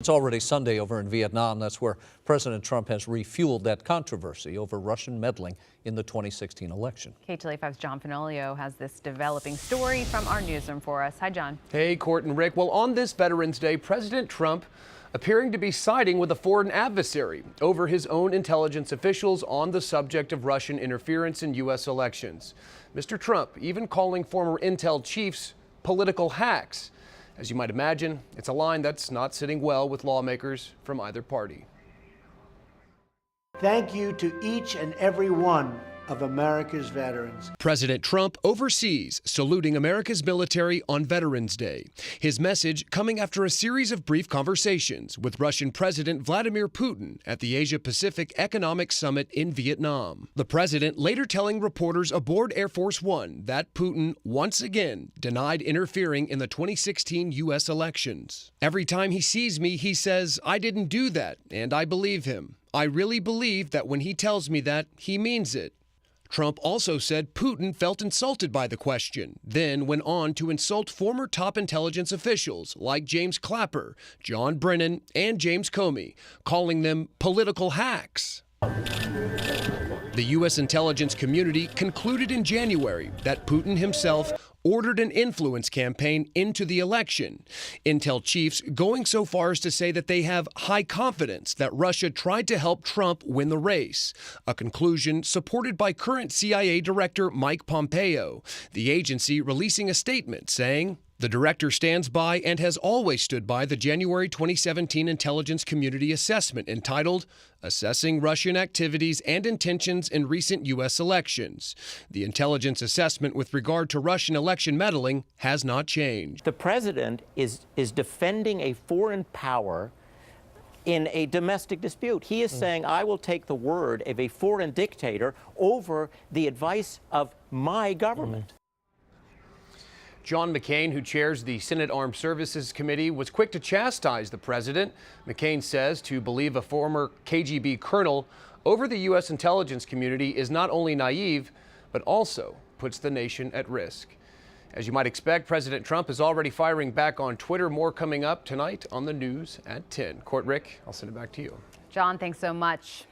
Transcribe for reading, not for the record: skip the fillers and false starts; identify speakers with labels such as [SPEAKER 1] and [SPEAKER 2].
[SPEAKER 1] It's already Sunday over in Vietnam. That's where President Trump has refueled that controversy over Russian meddling in the 2016 election.
[SPEAKER 2] KTLA5's John Fenoglio has this developing story from our newsroom for us. Hi, John.
[SPEAKER 3] Hey, Court and Rick. Well, on this Veterans Day, President Trump appearing to be siding with a foreign adversary over his own intelligence officials on the subject of Russian interference in U.S. elections. Mr. Trump even calling former intel chiefs political hacks. As you might imagine, it's a line that's not sitting well with lawmakers from either party.
[SPEAKER 4] Thank you to each and every one of America's veterans.
[SPEAKER 3] President Trump overseas saluting America's military on Veterans Day. His message coming after a series of brief conversations with Russian President Vladimir Putin at the Asia-Pacific Economic Summit in Vietnam. The president later telling reporters aboard Air Force One that Putin once again denied interfering in the 2016 U.S. elections. Every time he sees me, he says, "I didn't do that," and I believe him. I really believe that when he tells me that, he means it. Trump also said Putin felt insulted by the question, then went on to insult former top intelligence officials like James Clapper, Brennan and James Comey, calling them political hacks. The U.S. intelligence community concluded in January that Putin himself ordered an influence campaign into the election. Intel chiefs going so far as to say that they have high confidence that Russia tried to help Trump win the race, a conclusion supported by current CIA Director Mike Pompeo, the agency releasing a statement saying, "The director stands by and has always stood by the January 2017 intelligence community assessment entitled Assessing Russian Activities and Intentions in Recent U.S. Elections. The intelligence assessment with regard to Russian election meddling has not changed."
[SPEAKER 5] The president is defending a foreign power in a domestic dispute. He is saying, I will take the word of a foreign dictator over the advice of my government.
[SPEAKER 3] John McCain, who chairs the Senate Armed Services Committee, was quick to chastise the president. McCain says to believe a former KGB colonel over the U.S. intelligence community is not only naive, but also puts the nation at risk. As you might expect, President Trump is already firing back on Twitter. More coming up tonight on the news at 10. Court, Rick, I'll send it back to you.
[SPEAKER 2] John, thanks so much.